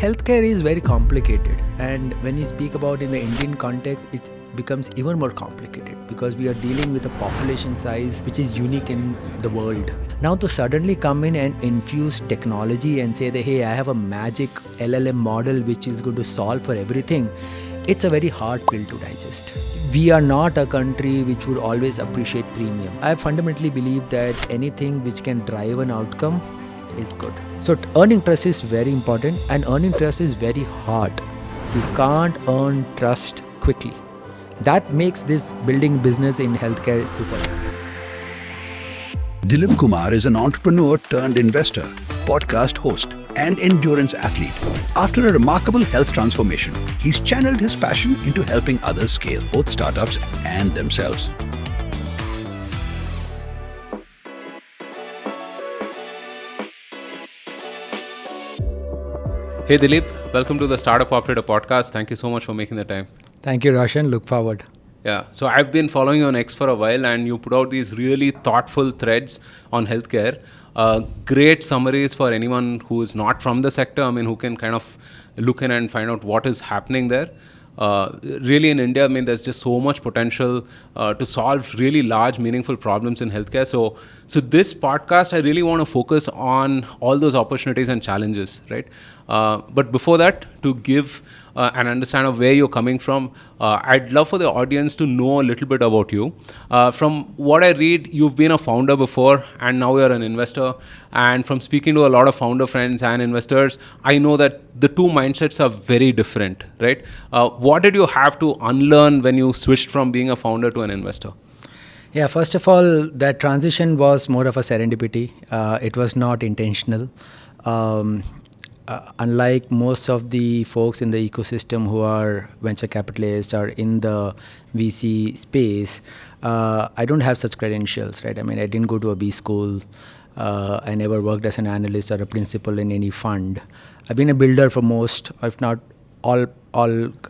healthcare is very complicated, and when you speak about in the Indian context, it becomes even more complicated because we are dealing with a population size which is unique in the world. Now to suddenly come in and infuse technology and say that, hey, I have a magic LLM model which is going to solve for everything, it's a very hard pill to digest. We are not a country which would always appreciate premium. I fundamentally believe that anything which can drive an outcome is good. So earning trust is very important, and earning trust is very hard. You can't earn trust quickly. That makes this building business in healthcare super. Dilip Kumar is an entrepreneur turned investor, podcast host, and endurance athlete. After a remarkable health transformation, he's channeled his passion into helping others scale both startups and themselves. Hey Dilip, welcome to the Startup Operator podcast. Thank you so much for making the time. Thank you, Roshan. Look forward. Yeah, so I've been following you on X for a while, and you put out these really thoughtful threads on healthcare. Great summaries for anyone who is not from the sector, who can kind of look in and find out what is happening there. Really in India, there's just so much potential to solve really large, meaningful problems in healthcare. So this podcast, I really want to focus on all those opportunities and challenges, right? But before that, to give an understanding of where you're coming from, I'd love for the audience to know a little bit about you. From what I read, you've been a founder before, and now you're an investor. And from speaking to a lot of founder friends and investors, I know that the two mindsets are very different, right? What did you have to unlearn when you switched from being a founder to an investor? Yeah, first of all, that transition was more of a serendipity. It was not intentional. Unlike most of the folks in the ecosystem who are venture capitalists or in the VC space, I don't have such credentials, right? I didn't go to a B school. I never worked as an analyst or a principal in any fund. I've been a builder for most, if not all.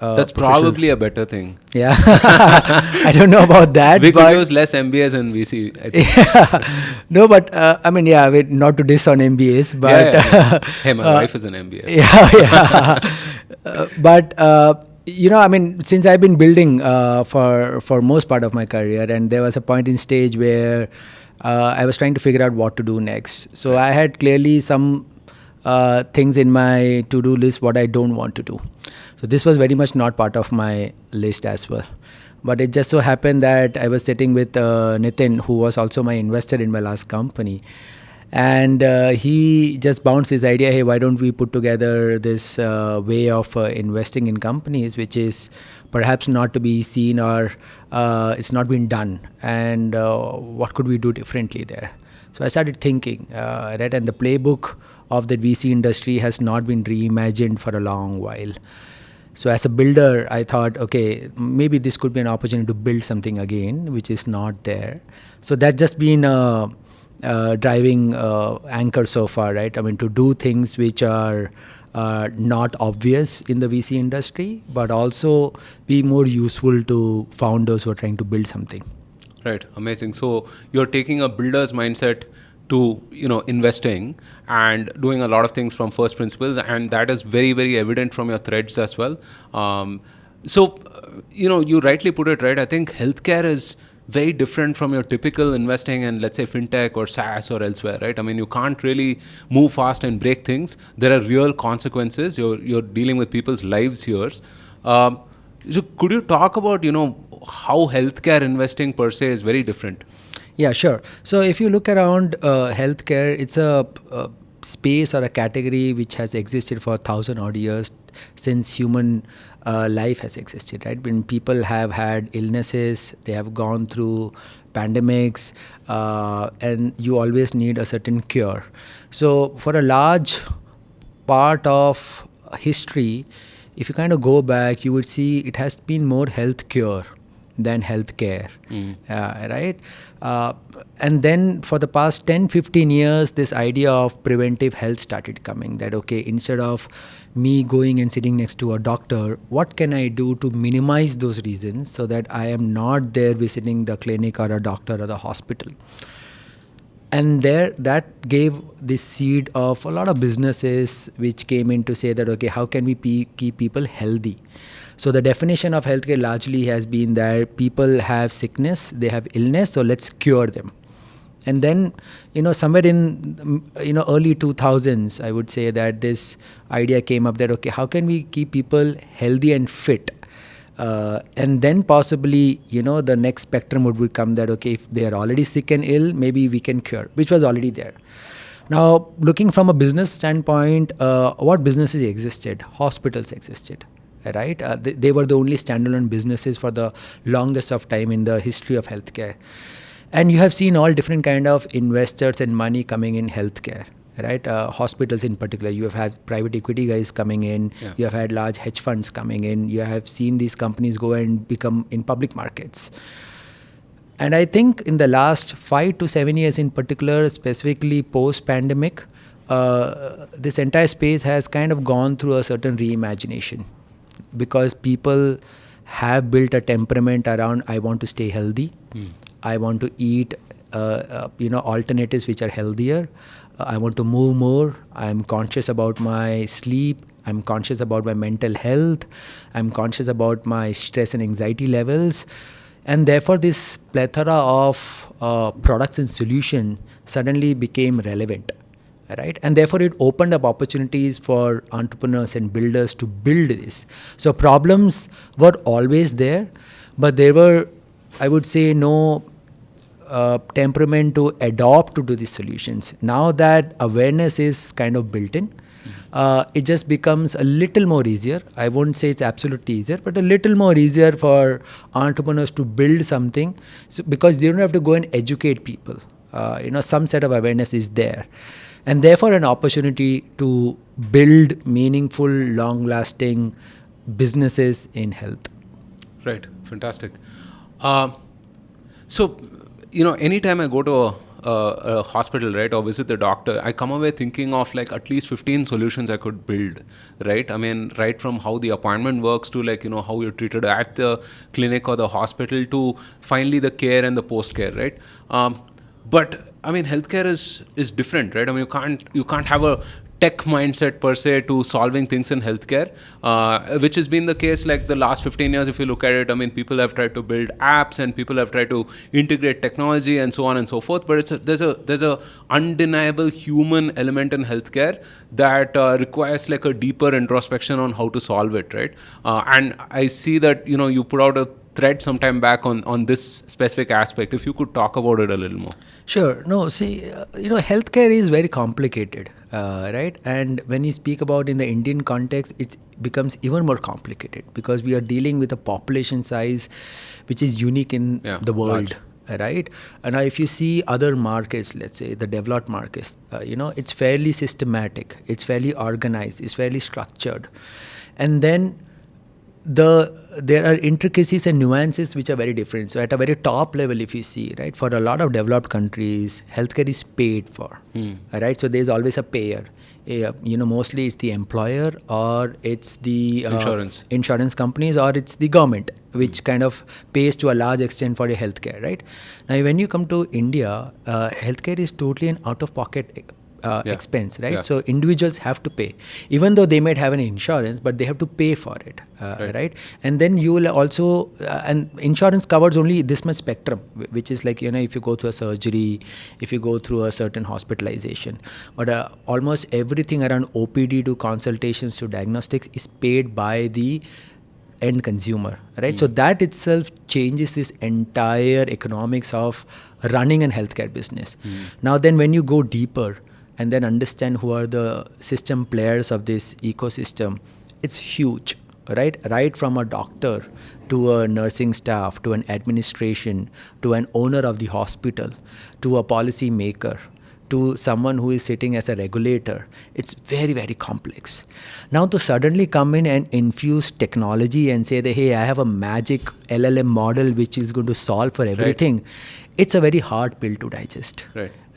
That's probably a better thing. Yeah, I don't know about that. We could use less MBAs and VC, I think. Yeah. No, but not to diss on MBAs, but hey, my wife is an MBA. Yeah. But since I've been building for most part of my career, and there was a point in stage where I was trying to figure out what to do next. So I had clearly some things in my to-do list what I don't want to do. So this was very much not part of my list as well. But it just so happened that I was sitting with Nitin, who was also my investor in my last company. And he just bounced his idea, hey, why don't we put together this way of investing in companies, which is perhaps not to be seen or it's not been done. And what could we do differently there? So I started thinking, right? And the playbook of the VC industry has not been reimagined for a long while. So as a builder, I thought, okay, maybe this could be an opportunity to build something again, which is not there. So that's just been a driving anchor so far, right? To do things which are not obvious in the VC industry, but also be more useful to founders who are trying to build something. Right, amazing. So you're taking a builder's mindset to investing and doing a lot of things from first principles, and that is very, very evident from your threads as well. You rightly put it right. I think healthcare is very different from your typical investing in, let's say, fintech or SaaS or elsewhere, right? You can't really move fast and break things. There are real consequences. You're dealing with people's lives here. So could you talk about how healthcare investing per se is very different? Yeah, sure. So if you look around healthcare, it's a space or a category which has existed for 1,000 odd years since human life has existed, right? When people have had illnesses, they have gone through pandemics, and you always need a certain cure. So for a large part of history, if you kind of go back, you would see it has been more health cure than healthcare, right? And then for the past 10-15 years, this idea of preventive health started coming, that okay, instead of me going and sitting next to a doctor, what can I do to minimize those reasons so that I am not there visiting the clinic or a doctor or the hospital? And that gave this seed of a lot of businesses which came in to say that, okay, how can we keep people healthy? So the definition of healthcare largely has been that people have sickness, they have illness, so let's cure them. And then, somewhere in, early 2000s, I would say that this idea came up that, okay, how can we keep people healthy and fit? And then possibly, the next spectrum would become that, okay, if they are already sick and ill, maybe we can cure, which was already there. Now, looking from a business standpoint, what businesses existed? Hospitals existed, right? They were the only standalone businesses for the longest of time in the history of healthcare. And you have seen all different kind of investors and money coming in healthcare, right? Hospitals in particular, you have had private equity guys coming in, you have had large hedge funds coming in, you have seen these companies go and become in public markets. And I think in the last 5 to 7 years in particular, specifically post-pandemic, this entire space has kind of gone through a certain reimagination, because people have built a temperament around, I want to stay healthy, I want to eat alternatives which are healthier, I want to move more, I'm conscious about my sleep, I'm conscious about my mental health, I'm conscious about my stress and anxiety levels. And therefore this plethora of products and solutions suddenly became relevant, right? And therefore it opened up opportunities for entrepreneurs and builders to build this. So problems were always there, but there were, I would say, no temperament to adopt to these solutions. Now that awareness is kind of built in, it just becomes a little more easier. I won't say it's absolutely easier, but a little more easier for entrepreneurs to build something, because they don't have to go and educate people. Some set of awareness is there. And therefore an opportunity to build meaningful, long-lasting businesses in health. Right. Fantastic. So, anytime I go to a hospital, right, or visit the doctor, I come away thinking of like at least 15 solutions I could build, right? I mean, right from how the appointment works to like, how you're treated at the clinic or the hospital to finally the care and the post-care, right? But I mean, healthcare is different, right? I mean, you can't have a tech mindset per se to solving things in healthcare, which has been the case like the last 15 years. If you look at it, I mean, people have tried to build apps and people have tried to integrate technology and so on and so forth. But there's a undeniable human element in healthcare that requires like a deeper introspection on how to solve it, right? And I see that you put out a thread sometime back on this specific aspect. If you could talk about it a little more. Sure. No, see, healthcare is very complicated, right? And when you speak about in the Indian context, it becomes even more complicated because we are dealing with a population size which is unique in the world, right? And now if you see other markets, let's say the developed markets, it's fairly systematic, it's fairly organized, it's fairly structured. And then there are intricacies and nuances which are very different. So at a very top level, if you see, right, for a lot of developed countries, healthcare is paid for, right? So there's always a payer. Mostly it's the employer or it's the insurance companies or it's the government, which kind of pays to a large extent for your healthcare, right? Now, when you come to India, healthcare is totally an out-of-pocket expense, right? So individuals have to pay, even though they might have an insurance, but they have to pay for it, right? And then you will also, and insurance covers only this much spectrum, which is like, if you go through a surgery, if you go through a certain hospitalization, but almost everything around OPD to consultations to diagnostics is paid by the end consumer, right? So that itself changes this entire economics of running a healthcare business. Now then when you go deeper, and then understand who are the system players of this ecosystem, it's huge, right? Right from a doctor to a nursing staff, to an administration, to an owner of the hospital, to a policy maker, to someone who is sitting as a regulator. It's very, very complex. Now to suddenly come in and infuse technology and say that, hey, I have a magic LLM model which is going to solve for everything, it's a very hard pill to digest.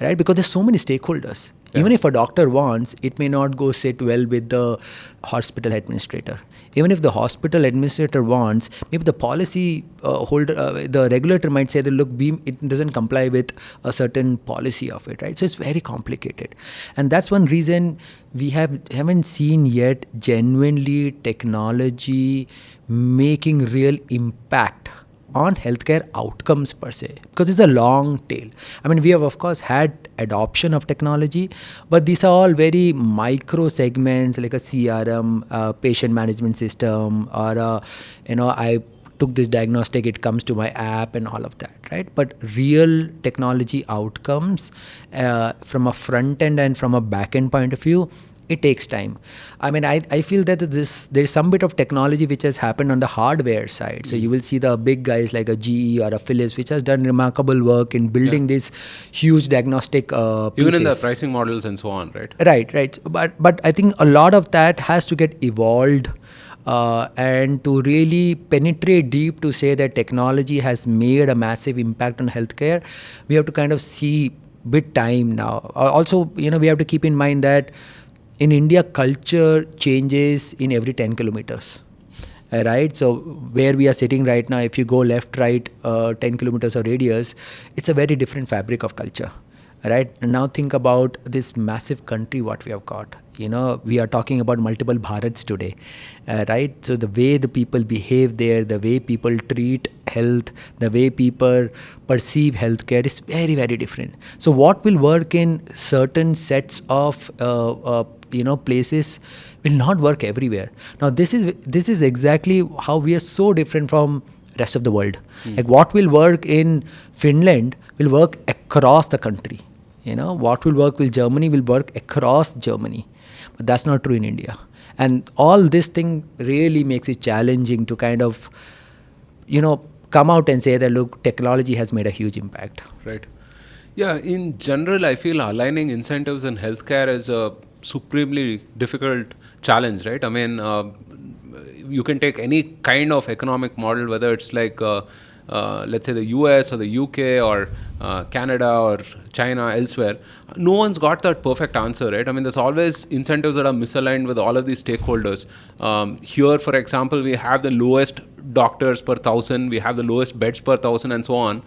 Right? Because there's so many stakeholders. Even if a doctor wants, it may not go sit well with the hospital administrator. Even if the hospital administrator wants, maybe the policy holder, the regulator might say that, look, it doesn't comply with a certain policy of it, right? So it's very complicated. And that's one reason we haven't seen yet genuinely technology making real impact on healthcare outcomes per se, because it's a long tail. I mean, we have of course had adoption of technology, but these are all very micro segments, like a CRM, patient management system, or I took this diagnostic, it comes to my app and all of that, right? But real technology outcomes from a front end and from a back end point of view, it takes time. I mean, I feel that there's some bit of technology which has happened on the hardware side. So you will see the big guys like a GE or a Philips, which has done remarkable work in building these huge diagnostic pieces. Even in the pricing models and so on, right? Right. But I think a lot of that has to get evolved. And to really penetrate deep to say that technology has made a massive impact on healthcare, we have to kind of see bit time now. Also, we have to keep in mind that in India, culture changes in every 10 kilometers, right? So where we are sitting right now, if you go left, right, 10 kilometers of radius, it's a very different fabric of culture, right? And now think about this massive country, what we have got. We are talking about multiple Bharats today, right? So the way the people behave there, the way people treat health, the way people perceive healthcare is very, very different. So what will work in certain sets of places will not work everywhere. Now this is exactly how we are so different from rest of the world. Like what will work in Finland will work across the country. What will work with Germany will work across Germany. But that's not true in India. And all this thing really makes it challenging to kind of, come out and say that, look, technology has made a huge impact. Right. Yeah, in general, I feel aligning incentives in healthcare is a supremely difficult challenge, right? I mean, you can take any kind of economic model, whether it's like, let's say the US or the UK or Canada or China, elsewhere. No one's got that perfect answer, right? I mean, there's always incentives that are misaligned with all of these stakeholders. Here, for example, we have the lowest doctors per 1,000, we have the lowest beds per 1,000, and so on.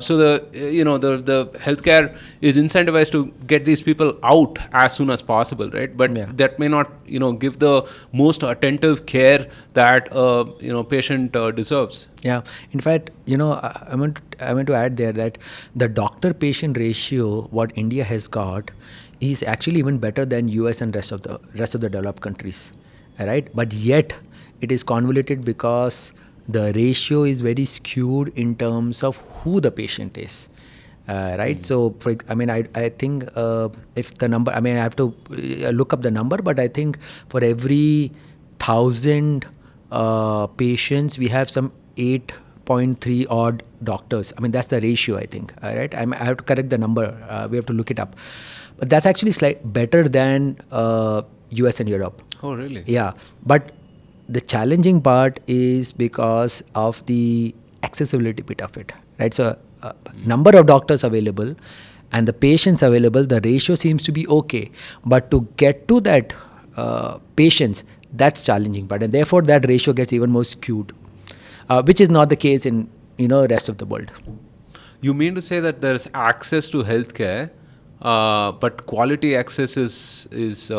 So the healthcare is incentivized to get these people out as soon as possible, right? But that may not give the most attentive care that patient deserves. Yeah. In fact, I want to add there that the doctor-patient ratio what India has got is actually even better than US and rest of the developed countries, right? But yet it is convoluted because the ratio is very skewed in terms of who the patient is, right? So, I think if the number, I have to look up the number, but I think for every 1,000 patients, we have some 8.3 odd doctors. I mean, that's the ratio, I think, right? I have to correct the number. We have to look it up. But that's actually better than US and Europe. Oh, really? Yeah. But the challenging part is because of the accessibility bit of it, right? So number of doctors available and the patients available, the ratio seems to be okay. But to get to that patients, that's challenging part. And therefore, that ratio gets even more skewed, which is not the case in, rest of the world. You mean to say that there's access to healthcare, but quality access is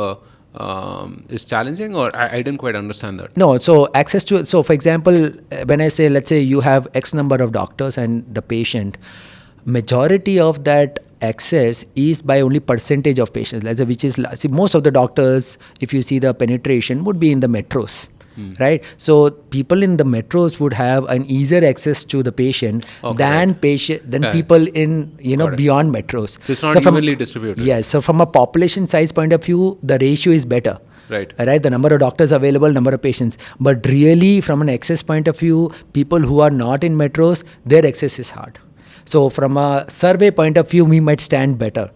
challenging, or I didn't quite understand that. No, so access to, so for example, when I say, let's say you have X number of doctors and the patient, majority of that access is by only percentage of patients, let's say, which is, see, most of the doctors, if you see the penetration, would be in the metros. Right, so people in the metros would have an easier access to the patient than people in beyond metros. So it's not evenly distributed. Yes, so from a population size point of view, the ratio is better. Right, the number of doctors available, number of patients. But really, from an access point of view, people who are not in metros, their access is hard. So from a survey point of view, we might stand better.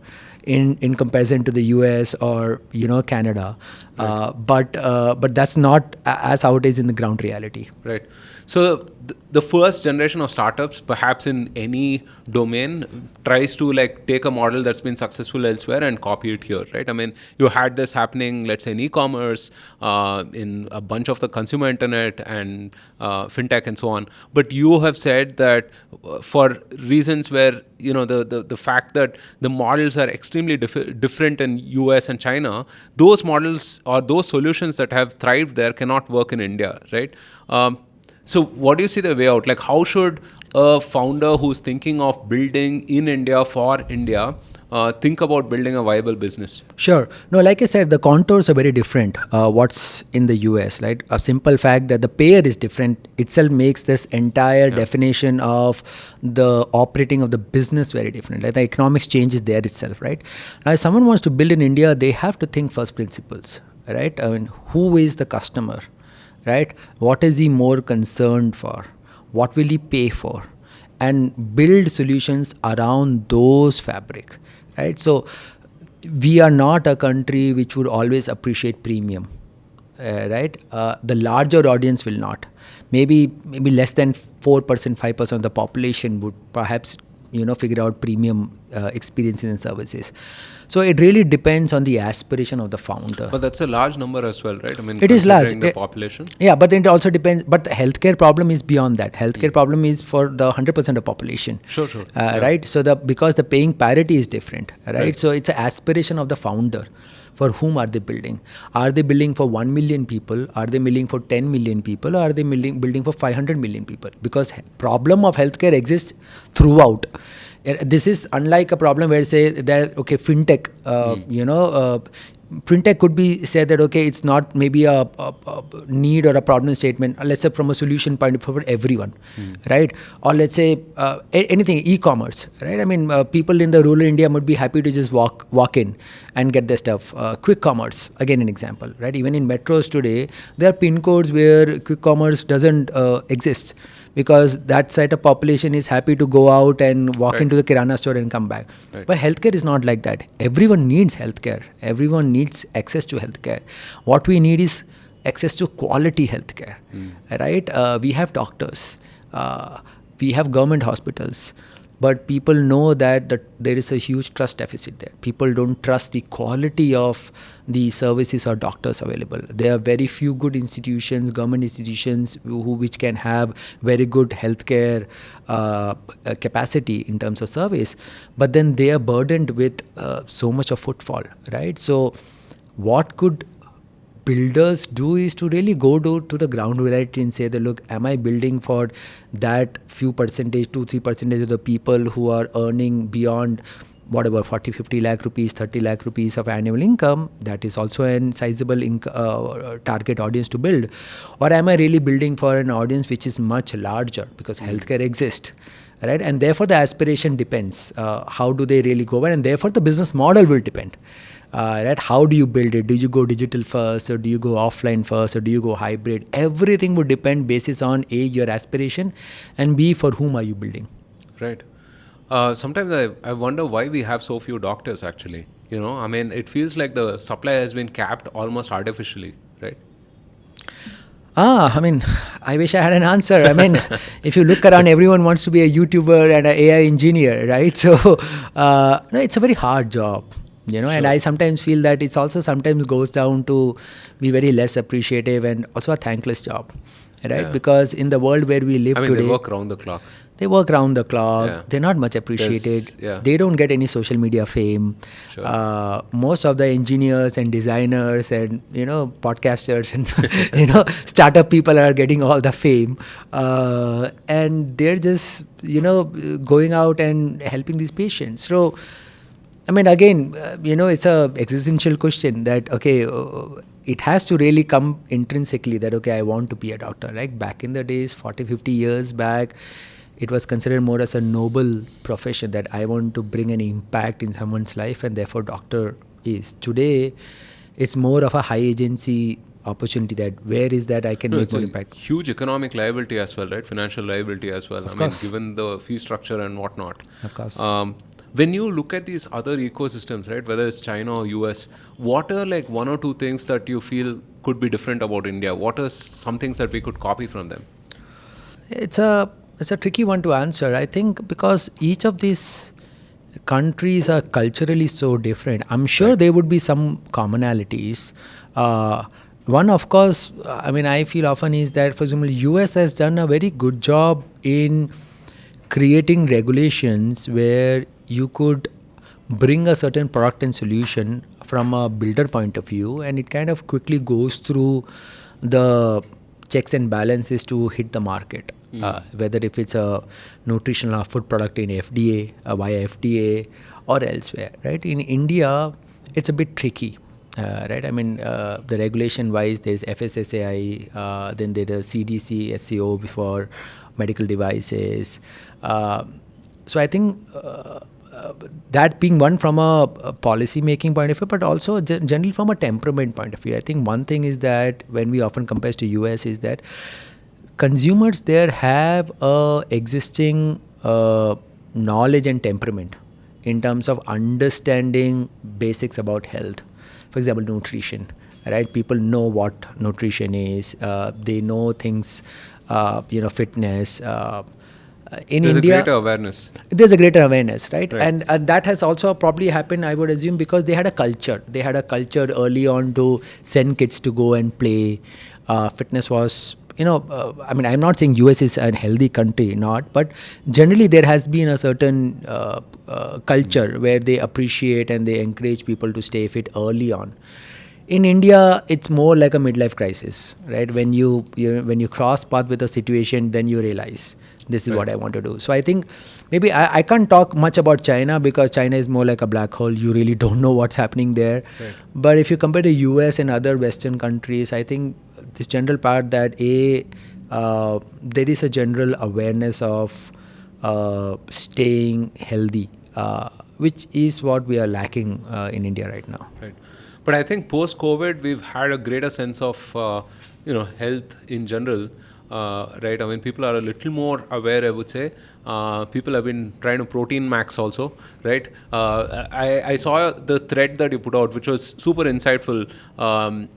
in comparison to the US or Canada. But that's not as how it is in the ground reality. Right. So the first generation of startups, perhaps in any domain, tries to like take a model that's been successful elsewhere and copy it here, right? I mean, you had this happening, let's say, in e-commerce, in a bunch of the consumer internet and fintech and so on. But you have said that for reasons where the fact that the models are extremely different in US and China, those models or those solutions that have thrived there cannot work in India, right? So what do you see the way out? Like, how should a founder who's thinking of building in India for India think about building a viable business? Sure. No, like I said, the contours are very different. What's in the US, right? A simple fact that the payer is different itself makes this entire definition of the operating of the business very different. Like the economics changes there itself, right? Now, if someone wants to build in India, they have to think first principles, right? I mean, who is the customer? Right? What is he more concerned for? What will he pay for? And build solutions around those fabric, right? So we are not a country which would always appreciate premium, right? The larger audience will not. Maybe less than 4%, 5% of the population would perhaps figure out premium experiences and services. So it really depends on the aspiration of the founder. But that's a large number as well, right? I mean, it is large. The population. Yeah, but then it also depends. But the healthcare problem is beyond that. Healthcare problem is for the 100% of population. Sure. Right? So because the paying parity is different, right? So it's an aspiration of the founder. For whom are they building? Are they building for 1 million people? Are they building for 10 million people? Or are they building for 500 million people? Because problem of healthcare exists throughout. This is unlike a problem where say that fintech, fintech could be said that it's not maybe a need or a problem statement. Let's say from a solution point of view for everyone, right? Or let's say anything e-commerce, right? I mean, people in the rural India would be happy to just walk in and get their stuff. Quick commerce, again an example, right? Even in metros today, there are pin codes where quick commerce doesn't exist. Because that side of population is happy to go out and walk into the kirana store and come back. Right. But healthcare is not like that. Everyone needs healthcare. Everyone needs access to healthcare. What we need is access to quality healthcare. Right? We have doctors. We have government hospitals. But people know that there is a huge trust deficit there. People don't trust the quality of the services or doctors available. There are very few good institutions, government institutions, which can have very good healthcare capacity in terms of service. But then they are burdened with so much of footfall, right? So what could builders do is to really go to the ground reality and say that, look, am I building for that few percentage, 2-3% of the people who are earning beyond whatever 40, 50 lakh rupees, 30 lakh rupees of annual income? That is also a sizable target audience to build. Or am I really building for an audience which is much larger because healthcare exists? Right? And therefore the aspiration depends. How do they really go? And therefore the business model will depend. Right? How do you build it? Do you go digital first, or do you go offline first, or do you go hybrid? Everything would depend basis on A, your aspiration, and B, for whom are you building? Right. Sometimes I wonder why we have so few doctors actually. I mean, it feels like the supply has been capped almost artificially, right? I mean, I wish I had an answer. I mean, if you look around, everyone wants to be a YouTuber and an AI engineer, right? So, no, it's a very hard job. Sure. And I sometimes feel that it's also sometimes goes down to be very less appreciative and also a thankless job, right? Yeah. Because in the world where we live today, they work around the clock. Yeah. They're not much appreciated. They don't get any social media fame. Sure. Most of the engineers and designers and podcasters and startup people are getting all the fame, and they're just going out and helping these patients. So, I mean, again, it's a existential question that, it has to really come intrinsically that, I want to be a doctor. Like back in the days, 40, 50 years back, it was considered more as a noble profession that I want to bring an impact in someone's life, and therefore doctor is. Today, it's more of a high agency opportunity that where is that I can make more impact. Huge economic liability as well, right? Financial liability as well. Of course. Mean, given the fee structure and whatnot. Of course. When you look at these other ecosystems, right, whether it's China or US, what are like one or two things that you feel could be different about India? What are some things that we could copy from them? It's a tricky one to answer. I think because each of these countries are culturally so different. I'm sure there would be some commonalities. One, of course, I feel often is that, for example, US has done a very good job in creating regulations where you could bring a certain product and solution from a builder point of view, and it kind of quickly goes through the checks and balances to hit the market. Whether if it's a nutritional or food product in FDA, via FDA or elsewhere, right? In India, it's a bit tricky, right? The regulation wise, there's FSSAI, then there's CDC, SCO for medical devices. So I think that being one from a policy making point of view, but also generally from a temperament point of view. I think one thing is that when we often compare to US is that consumers there have a existing knowledge and temperament in terms of understanding basics about health. For example, nutrition, right? People know what nutrition is. They know things, fitness. In There's India, a greater awareness. There's a greater awareness, right? And that has also probably happened, I would assume, because they had a culture. They had a culture early on to send kids to go and play. Fitness was, I'm not saying US is a healthy country, but generally there has been a certain culture where they appreciate and they encourage people to stay fit early on. In India, it's more like a midlife crisis, right? When you cross path with a situation, then you realize this is what I want to do. So I think maybe I can't talk much about China because China is more like a black hole. You really don't know what's happening there. Right. But if you compare to US and other Western countries, I think this general part that there is a general awareness of staying healthy, which is what we are lacking in India right now. Right. But I think post-COVID, we've had a greater sense of, health in general, right? People are a little more aware, I would say. People have been trying to protein max also, right? I saw the thread that you put out, which was super insightful on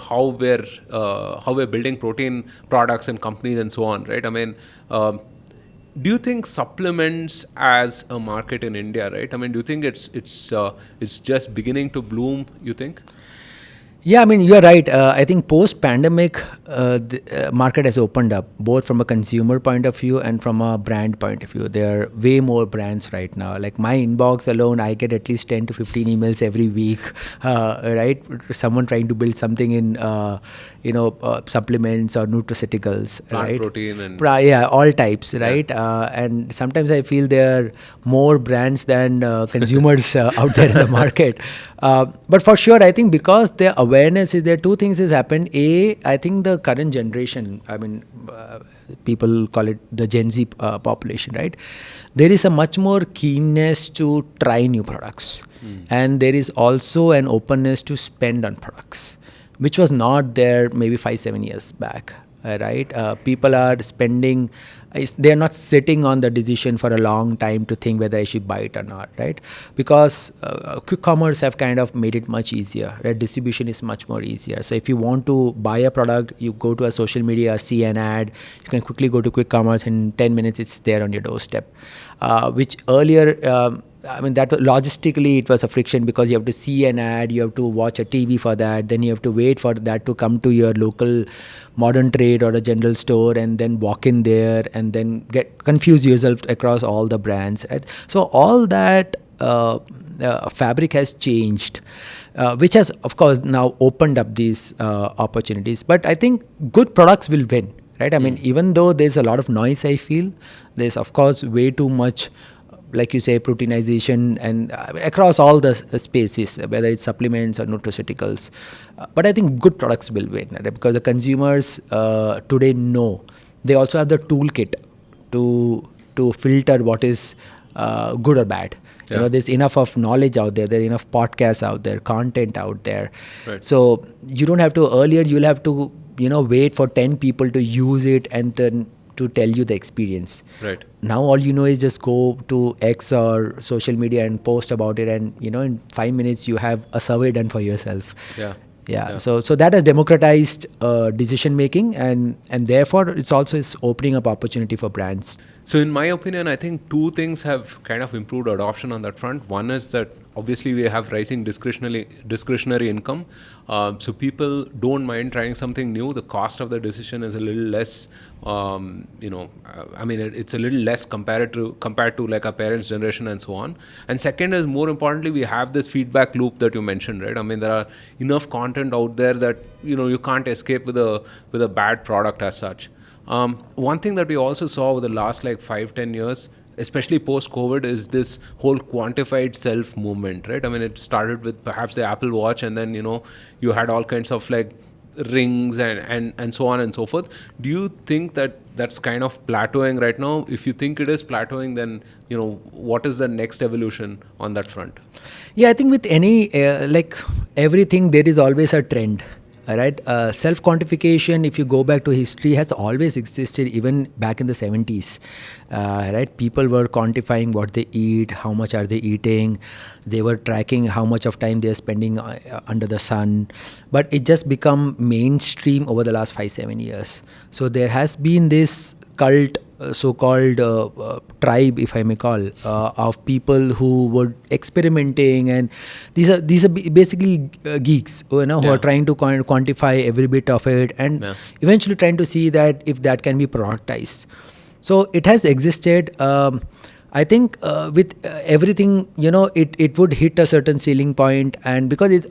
how we're building protein products and companies and so on, right? Do you think supplements as a market in India, right? Do you think it's just beginning to bloom, you think? Yeah, you're right. I think post-pandemic, the market has opened up, both from a consumer point of view and from a brand point of view. There are way more brands right now. Like my inbox alone, I get at least 10 to 15 emails every week, right? Someone trying to build something in, supplements or nutraceuticals, Plant right? protein and... all types, right? And sometimes I feel there are more brands than consumers out there in the market. But for sure, I think because the awareness is there, two things has happened. I think the current generation, people call it the Gen Z population, right? There is a much more keenness to try new products. And there is also an openness to spend on products, which was not there maybe 5-7 years back, right? People are spending, they're not sitting on the decision for a long time to think whether I should buy it or not, right? Because quick commerce have kind of made it much easier, right? Distribution is much more easier. So if you want to buy a product, you go to a social media, see an ad, you can quickly go to quick commerce, in 10 minutes it's there on your doorstep. Which earlier, that logistically it was a friction because you have to see an ad, you have to watch a TV for that, then you have to wait for that to come to your local modern trade or a general store, and then walk in there and then confuse yourself across all the brands. Right? So all that fabric has changed, which has of course now opened up these opportunities. But I think good products will win, right? Even though there's a lot of noise, I feel there's of course way too much, like you say, proteinization and across all the spaces, whether it's supplements or nutraceuticals. But I think good products will win, right? Because the consumers today know. They also have the toolkit to filter what is good or bad. Yeah. There's enough of knowledge out there. There are enough podcasts out there, content out there. Right. So you don't have to, earlier you'll have to, wait for 10 people to use it and then to tell you the experience. Right. Now all you know is just go to X or social media and post about it, and in 5 minutes you have a survey done for yourself. Yeah. So that has democratized decision making, and therefore it's opening up opportunity for brands. So in my opinion, I think two things have kind of improved adoption on that front. One is that obviously we have rising discretionary income. So people don't mind trying something new. The cost of the decision is a little less, it's a little less compared to like our parents' generation and so on. And second is, more importantly, we have this feedback loop that you mentioned, right? I mean, there are enough content out there that, you can't escape with a bad product as such. One thing that we also saw over the last like 5-10 years, especially post-COVID, is this whole quantified self movement, right? I mean, it started with perhaps the Apple Watch, and then, you had all kinds of like rings and so on and so forth. Do you think that that's kind of plateauing right now? If you think it is plateauing, then, what is the next evolution on that front? Yeah, I think with any, like everything, there is always a trend. Right, self-quantification, if you go back to history, has always existed, even back in the 70s. Right, people were quantifying what they eat, how much are they eating. They were tracking how much of time they are spending under the sun. But it just become mainstream over the last 5-7 years. So there has been this cult, so-called tribe, if I may call, of people who were experimenting, and these are basically geeks, who are trying to quantify every bit of it, and eventually trying to see that if that can be productized. So it has existed. I think with everything, it would hit a certain ceiling point, and because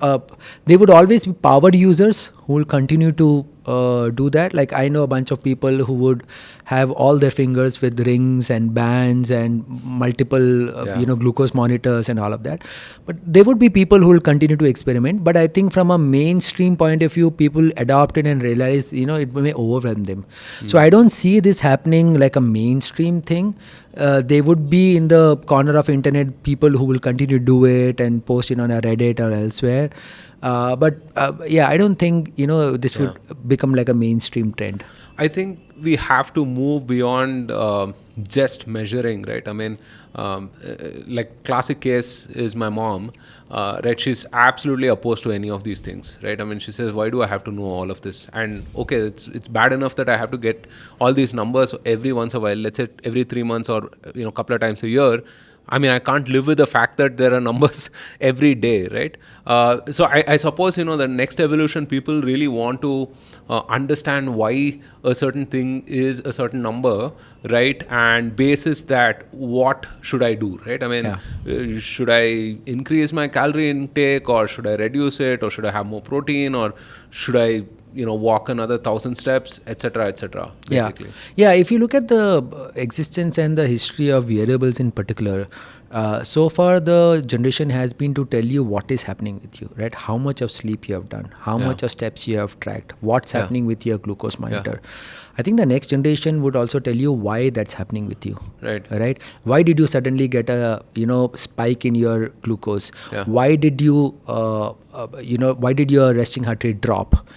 they would always be powered users who will continue to do that. Like I know a bunch of people who would have all their fingers with rings and bands and multiple glucose monitors and all of that. But there would be people who will continue to experiment. But I think from a mainstream point of view, people adopt it and realize it may overwhelm them. So I don't see this happening like a mainstream thing. They would be in the corner of internet, people who will continue to do it and post it on a Reddit or elsewhere. But I don't think this would become like a mainstream trend. I think we have to move beyond just measuring, right? I mean, like classic case is my mom, right? She's absolutely opposed to any of these things, right? I mean, she says, why do I have to know all of this? And okay, it's bad enough that I have to get all these numbers every once in a while, let's say every 3 months or a couple of times a year. I mean, I can't live with the fact that there are numbers every day, right? So I suppose, the next evolution, people really want to understand why a certain thing is a certain number, right? And basis that, what should I do, right? I mean, should I increase my calorie intake, or should I reduce it, or should I have more protein, or should I walk another 1,000 steps, etc., basically. Yeah, if you look at the existence and the history of wearables in particular, so far the generation has been to tell you what is happening with you, right? How much of sleep you have done, how much of steps you have tracked, what's happening with your glucose monitor. I think the next generation would also tell you why that's happening with you. Right? Why did you suddenly get a spike in your glucose? Why did you why did your resting heart rate drop?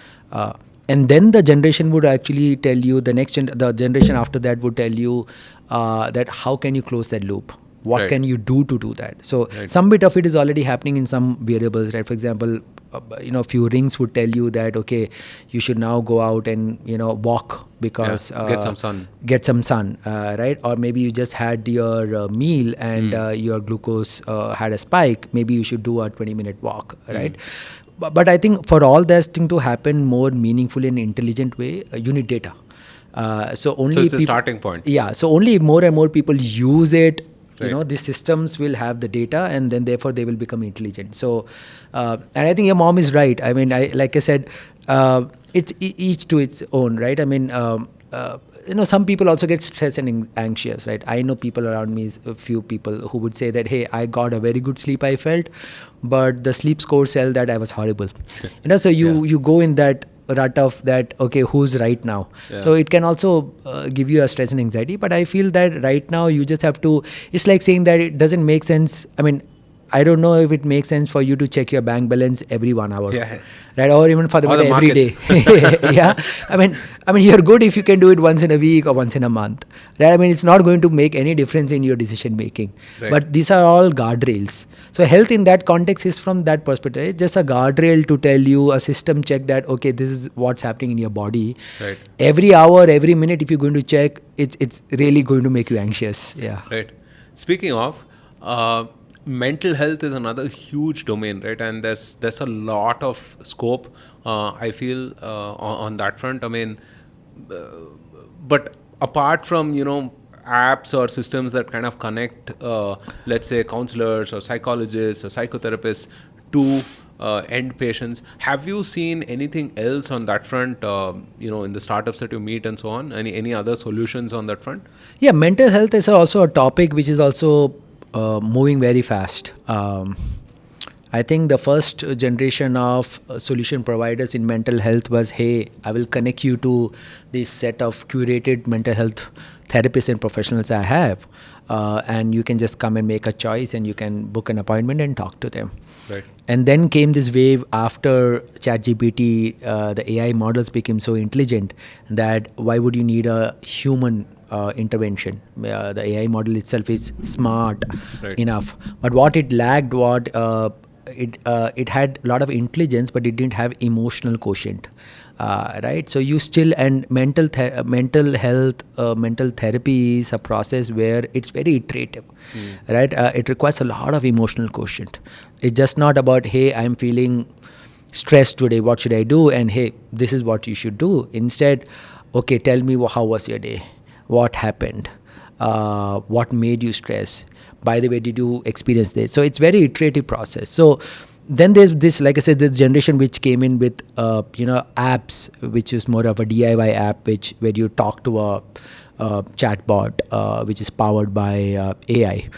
And then the generation would actually tell you, the generation after that would tell you that how can you close that loop? What can you do to do that? So some bit of it is already happening in some wearables, right? For example, a few rings would tell you that, okay, you should now go out and, walk because... Get some sun, right? Or maybe you just had your meal and your glucose had a spike. Maybe you should do a 20-minute walk, right? But I think for all this thing to happen more meaningfully and intelligent way, you need data. So it's a starting point. Yeah. So only more and more people use it, these systems will have the data, and then therefore they will become intelligent. So, and I think your mom is right. I mean, like I said, it's each to its own, right? I mean, some people also get stressed and anxious, right? I know people around me, a few people who would say that, hey, I got a very good sleep, I felt, but the sleep score said that I was horrible. So you go in that rut of that, okay, who's right now? So it can also give you a stress and anxiety. But I feel that right now you just have to, it's like saying that it doesn't make sense. I mean, I don't know if it makes sense for you to check your bank balance every 1 hour, Yeah. right? Or even for the Or matter the every day. Yeah, I mean, you're good if you can do it once in a week or once in a month, right? I mean, it's not going to make any difference in your decision making. Right. But these are all guardrails. So health in that context is from that perspective. It's just a guardrail to tell you, a system check that, okay, this is what's happening in your body. Right. Every hour, every minute, if you're going to check, it's really going to make you anxious. Yeah. Right. Speaking of, mental health is another huge domain, right? And there's a lot of scope, I feel, on that front. I mean, but apart from, apps or systems that kind of connect, let's say, counselors or psychologists or psychotherapists to end patients, have you seen anything else on that front, in the startups that you meet and so on? Any other solutions on that front? Yeah, mental health is also a topic which is also moving very fast. I think the first generation of solution providers in mental health was, hey, I will connect you to this set of curated mental health therapists and professionals I have. And you can just come and make a choice and you can book an appointment and talk to them. Right. And then came this wave after ChatGPT, the AI models became so intelligent that why would you need a human intervention? The AI model itself is smart enough. But what it lacked, it had a lot of intelligence, but it didn't have emotional quotient. Right, so you still, and mental health, mental therapy is a process where it's very iterative, right? It requires a lot of emotional quotient. It's just not about, hey, I'm feeling stressed today, what should I do? And hey, this is what you should do. Instead, okay, tell me how was your day? What happened? What made you stress? By the way, did you experience this? So it's very iterative process. So then there's this, like I said, this generation which came in with apps, which is more of a DIY app, where you talk to a chatbot, which is powered by AI.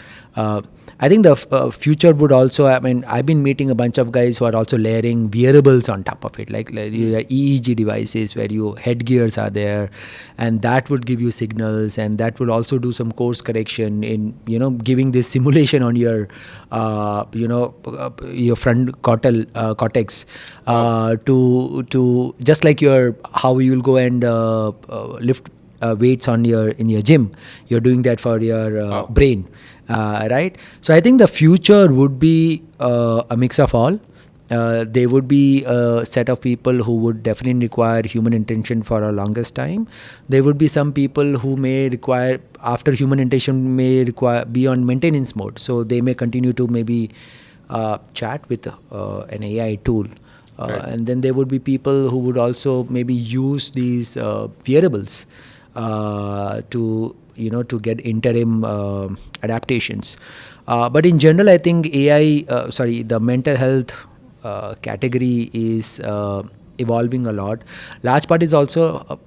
I think the future would also, I mean, I've been meeting a bunch of guys who are also layering wearables on top of it, like EEG devices where your headgears are there, and that would give you signals, and that will also do some course correction in, giving this simulation on your, your front cortex, to just like how you will go and lift weights in your gym. You're doing that for your brain. Right? So I think the future would be a mix of all. There would be a set of people who would definitely require human intention for a longest time. There would be some people who may require, after human intention, be on maintenance mode. So they may continue to maybe chat with an AI tool. Right. And then there would be people who would also maybe use these wearables to get interim adaptations. But in general, I think the mental health category is evolving a lot. Large part is also,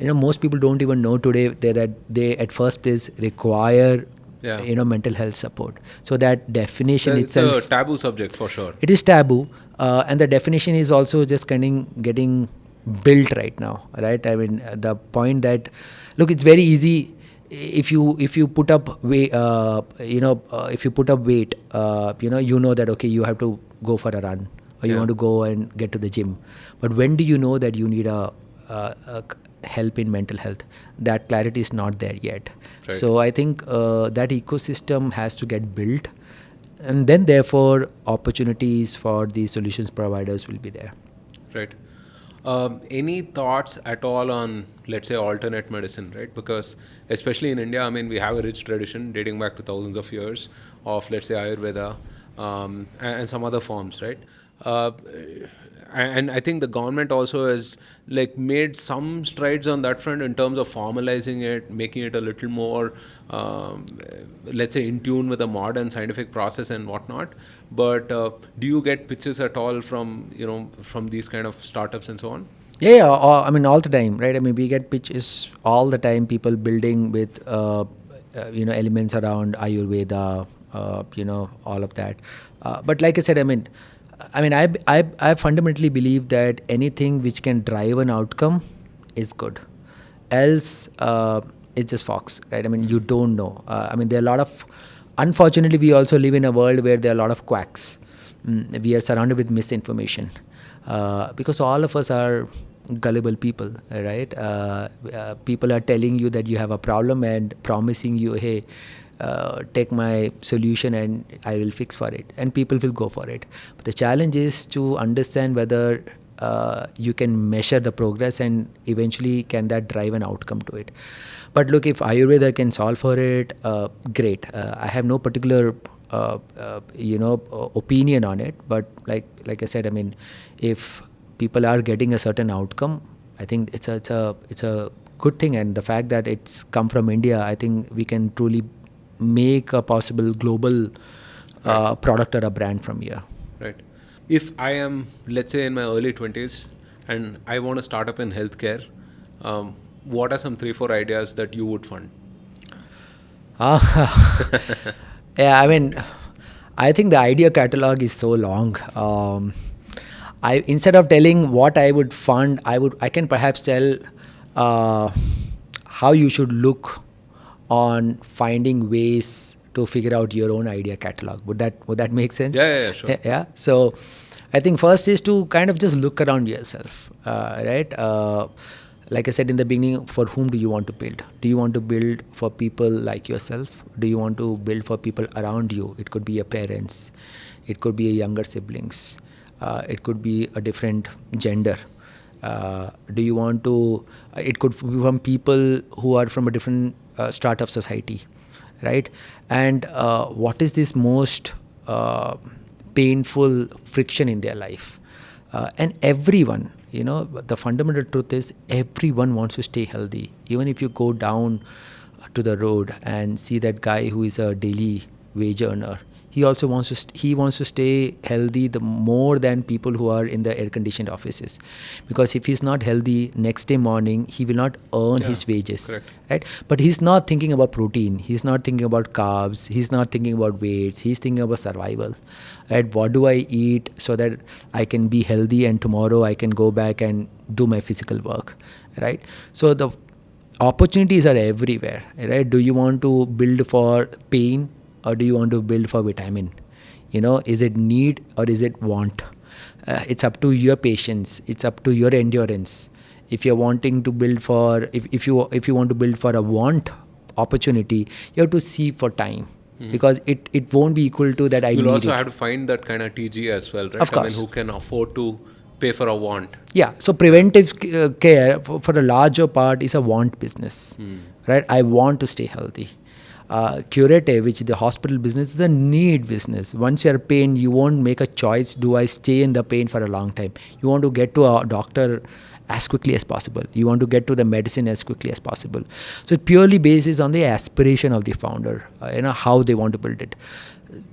most people don't even know today that they at first place require mental health support. So that definition itself, it's a taboo subject for sure. It is taboo, and the definition is also just getting built right now, right? I mean, the point that, look, it's very easy. If you put up weight, if you put up weight, that, okay, you have to go for a run, or you want to go and get to the gym. But when do you know that you need a help in mental health? That clarity is not there yet. Right. So I think that ecosystem has to get built, and then therefore opportunities for these solutions providers will be there. Right. Any thoughts at all on, let's say, alternate medicine, right? Because especially in India, I mean, we have a rich tradition dating back to thousands of years of, let's say, Ayurveda and some other forms, right? And I think the government also has made some strides on that front in terms of formalizing it, making it a little more, let's say, in tune with the modern scientific process and whatnot. But do you get pitches at all from these kind of startups and so on? Yeah, I mean, all the time, right? I mean, we get pitches all the time. People building with elements around Ayurveda, all of that. But like I said, I fundamentally believe that anything which can drive an outcome is good. Else, it's just Fox, right? I mean, you don't know. There are a lot of Unfortunately, we also live in a world where there are a lot of quacks. We are surrounded with misinformation because all of us are gullible people, right? People are telling you that you have a problem and promising you, hey, take my solution and I will fix for it. And people will go for it. But the challenge is to understand whether you can measure the progress and eventually can that drive an outcome to it. But look, if Ayurveda can solve for it, great. I have no particular opinion on it. But like I said, I mean, if people are getting a certain outcome, I think it's a good thing. And the fact that it's come from India, I think we can truly make a possible global product or a brand from here. Right. If I am, let's say, in my early 20s and I want to start up in healthcare, what are some 3-4 ideas that you would fund? Yeah, I mean, I think the idea catalog is so long. Instead of telling what I would fund, I can perhaps tell how you should look on finding ways to figure out your own idea catalog. Would that make sense? Yeah, sure. Yeah. So I think first is to kind of just look around yourself, right? Like I said in the beginning, for whom do you want to build? Do you want to build for people like yourself? Do you want to build for people around you? It could be your parents. It could be your younger siblings. It could be a different gender. Do you want to... It could be from people who are from a different strata of society, right? And what is this most painful friction in their life? And everyone... the fundamental truth is everyone wants to stay healthy. Even if you go down to the road and see that guy who is a daily wage earner, he also wants to stay healthy more than people who are in the air-conditioned offices. Because if he's not healthy, next day morning, he will not earn his wages. Correct. Right? But he's not thinking about protein. He's not thinking about carbs. He's not thinking about weights. He's thinking about survival. Right? What do I eat so that I can be healthy and tomorrow I can go back and do my physical work. Right? So the opportunities are everywhere. Right? Do you want to build for pain? Or do you want to build for vitamin? Is it need or is it want? It's up to your patience. It's up to your endurance. If you're wanting to build for, if you want to build for a want opportunity, you have to see for time. Because it won't be equal to that I need it. You'll also have to find that kind of TG as well, right? Of course. I mean, who can afford to pay for a want. Yeah. So preventive care for a larger part is a want business, right? I want to stay healthy. Curative, which is the hospital business, is a need business. Once you're in pain, you won't make a choice, do I stay in the pain for a long time? You want to get to a doctor as quickly as possible. You want to get to the medicine as quickly as possible. So it purely bases on the aspiration of the founder, how they want to build it.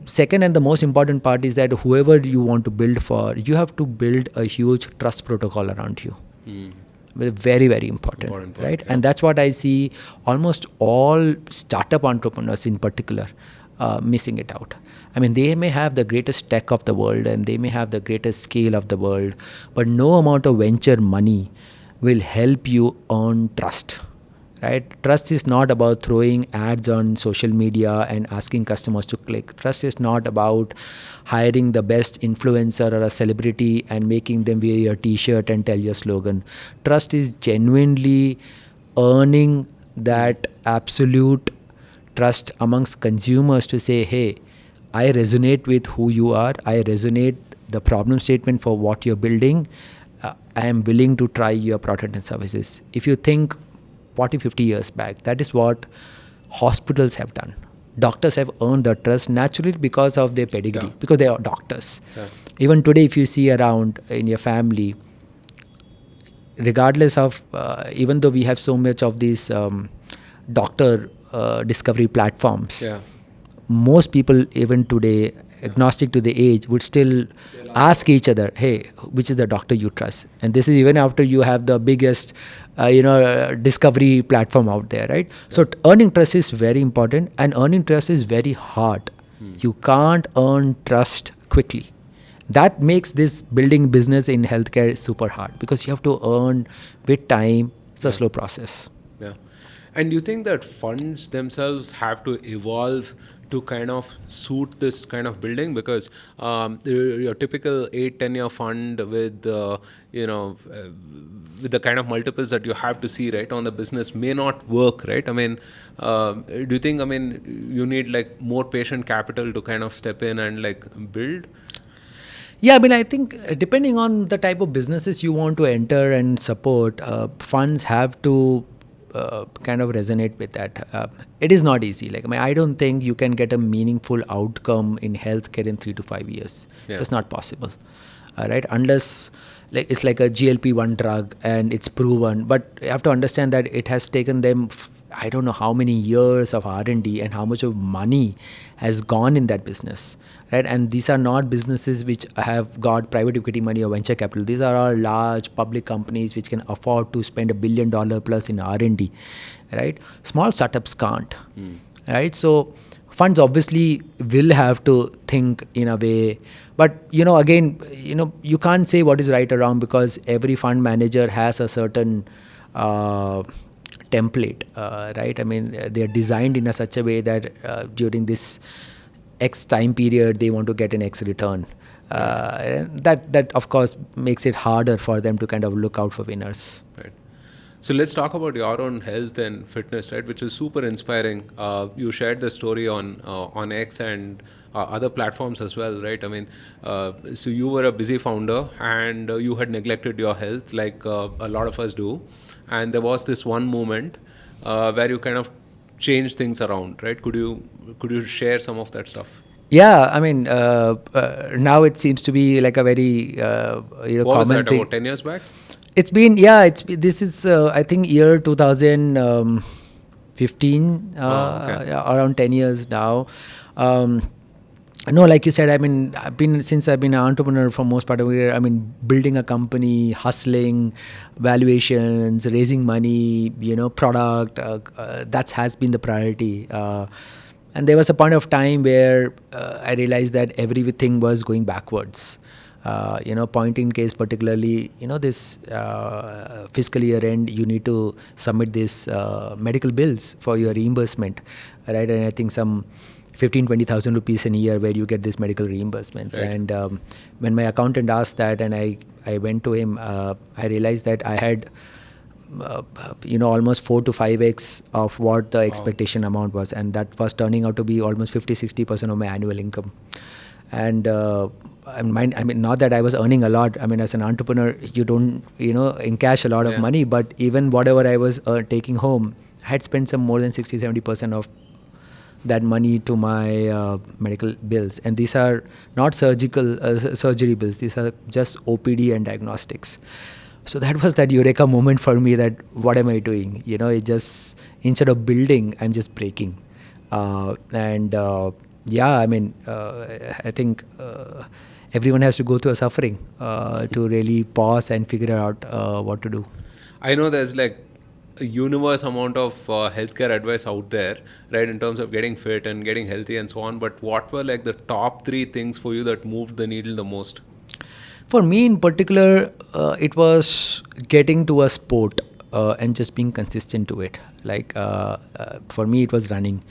Second and the most important part is that whoever you want to build for, you have to build a huge trust protocol around you. Very, very important, right? Yeah. And that's what I see almost all startup entrepreneurs in particular missing it out. I mean, they may have the greatest tech of the world and they may have the greatest scale of the world, but no amount of venture money will help you earn trust, right? Trust is not about throwing ads on social media and asking customers to click. Trust is not about hiring the best influencer or a celebrity and making them wear your t-shirt and tell your slogan. Trust is genuinely earning that absolute trust amongst consumers to say, hey, I resonate with who you are. I resonate the problem statement for what you're building. I am willing to try your product and services. If you think 40, 50 years back, that is what hospitals have done. Doctors have earned the trust naturally because of their pedigree, because they are doctors. Yeah. Even today, if you see around in your family, regardless of, even though we have so much of these doctor discovery platforms, most people even today, agnostic to the age, would still ask each other, hey, which is the doctor you trust? And this is even after you have the biggest discovery platform out there, right? So earning trust is very important, and earning trust is very hard. You can't earn trust quickly. That makes this building business in healthcare super hard, because you have to earn with time. It's a slow process. Yeah. And do you think that funds themselves have to evolve to kind of suit this kind of building? Because your typical 8-10 year fund with with the kind of multiples that you have to see right on the business may not work, right? I mean, do you think you need like more patient capital to kind of step in and like build? Yeah, I mean, I think depending on the type of businesses you want to enter and support, funds have to kind of resonate with that. It is not easy. Like, I mean, I don't think you can get a meaningful outcome in healthcare in 3 to 5 years. Yeah. It's just not possible, right? Unless like it's like a GLP-1 drug and it's proven. But you have to understand that it has taken them I don't know how many years of R&D and how much of money has gone in that business, right? And these are not businesses which have got private equity money or venture capital. These are all large public companies which can afford to spend $1 billion plus in R&D, right? Small startups can't, right? So funds obviously will have to think in a way, but again, you can't say what is right or wrong because every fund manager has a certain template, right? I mean, they're designed in a such a way that during this X time period, they want to get an X return. And that of course makes it harder for them to kind of look out for winners. Right. So let's talk about your own health and fitness, right? Which is super inspiring. You shared the story on X and other platforms as well, right? I mean, so you were a busy founder and you had neglected your health like a lot of us do. And there was this one moment where you kind of changed things around, right? Could you share some of that stuff? Yeah, I mean, now it seems to be like a very What was common that, thing. about 10 years back? It's been, this is I think year 2015, okay. around 10 years now. No, like you said, I mean, I've been an entrepreneur for most part of the year. I mean, building a company, hustling, valuations, raising money, product, that has been the priority. And there was a point of time where I realized that everything was going backwards. Point in case particularly, this fiscal year end, you need to submit this medical bills for your reimbursement, right? And I think some 15,000-20,000 rupees in a year where you get this medical reimbursements. Right. And when my accountant asked that and I went to him, I realized that I had almost 4 to 5x of what the expectation amount was, and that was turning out to be almost 50-60% of my annual income. And I mean, not that I was earning a lot. I mean, as an entrepreneur, you don't encash a lot of money, but even whatever I was taking home, I had spent some more than 60-70% of that money to my medical bills. And these are not surgery bills. These are just OPD and diagnostics. So that was that eureka moment for me, that what am I doing? It just, instead of building, I'm just breaking. I mean, I think everyone has to go through a suffering to really pause and figure out what to do. I know there's like a universe amount of healthcare advice out there, right, in terms of getting fit and getting healthy and so on. But what were like the top 3 things for you that moved the needle the most? For me in particular, it was getting to a sport and just being consistent to it. Like for me, it was running.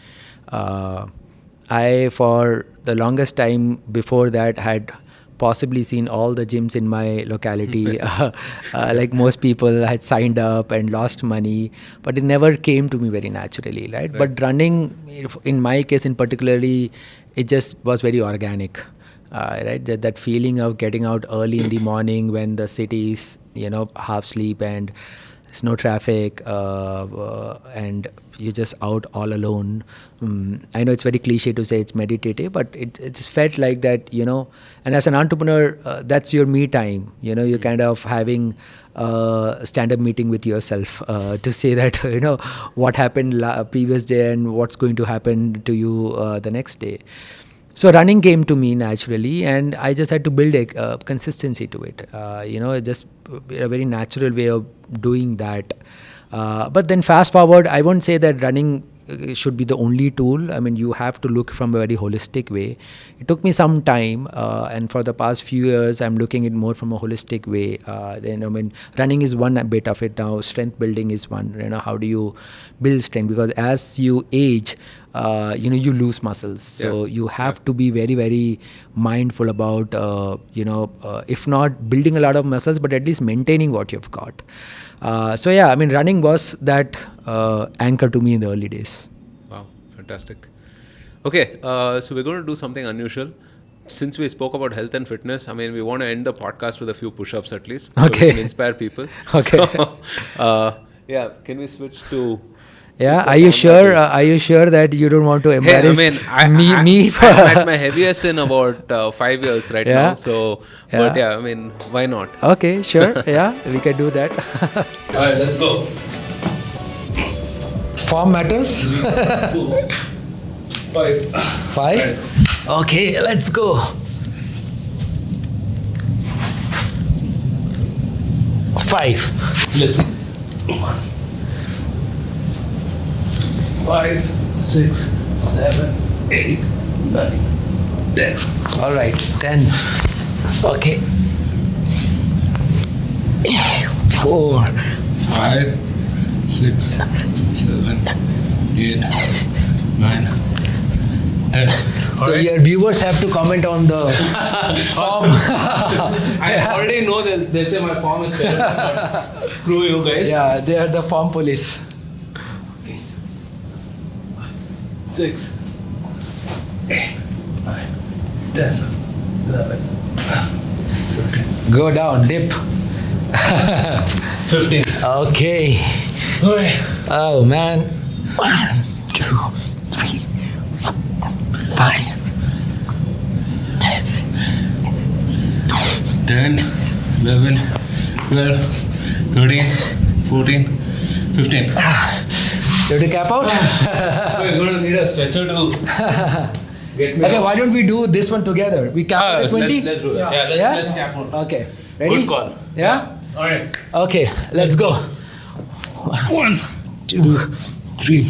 I, for the longest time before that, had possibly seen all the gyms in my locality. Like most people, I had signed up and lost money, but it never came to me very naturally, right? But running, in my case in particularly, it just was very organic. Right, that feeling of getting out early in the morning when the city is, half sleep and there's no traffic, and you're just out all alone. I know it's very cliche to say it's meditative, but it just felt like that, and as an entrepreneur, that's your me time. You're kind of having a stand-up meeting with yourself to say that, what happened previous day and what's going to happen to you the next day. So running came to me naturally, and I just had to build a consistency to it. Just a very natural way of doing that. But then fast forward, I won't say that running should be the only tool. I mean, you have to look from a very holistic way. It took me some time, and for the past few years, I'm looking at more from a holistic way. Then, I mean, running is one bit of it now. Strength building is one. How do you build strength? Because as you age, you lose muscles. So you have to be very, very mindful about, if not building a lot of muscles, but at least maintaining what you've got. So yeah, I mean, running was that anchor to me in the early days. Wow, fantastic. Okay, so we're going to do something unusual. Since we spoke about health and fitness, I mean, we want to end the podcast with a few push-ups at least. So okay. we can inspire people. Okay. So, can we switch to... Yeah, are you sure? Are you sure that you don't want to embarrass me? I'm at my heaviest in about 5 years right now. So, but I mean, why not? Okay, sure. Yeah, we can do that. All right, let's go. Form matters. 5. 5. Okay, let's go. 5. Let's see. 5, 6, 7, 8, 9, 10. All right, 10. Okay. 4, 5, 6, 7, 8, 9, 10. So your viewers have to comment on the form. I already know that they say my form is terrible, but screw you guys. Yeah, they are the form police. 6, 8, 9, 10, 11, 13. Go down, dip. 15. Okay. Oh man. 1, 2, 3, 4, 5. 10, 11, 12, 13, 14, 15. You have to cap out? We're going to need a stretcher to get me Okay, out. why don't we do this one together? We cap out at 20? Let's do that. Yeah, let's cap out. Okay. Ready? Good call. Yeah? All right. Okay, let's go. 1, 2, 3,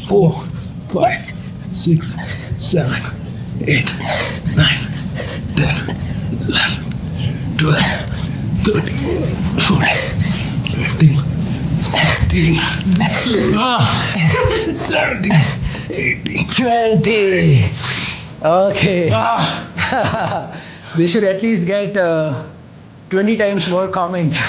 4, 5, 6, 7, 8, 9, 10, 11, 12, 13, 14, 15, 16, 17, 18, 20. Okay. We should at least get 20 times more comments.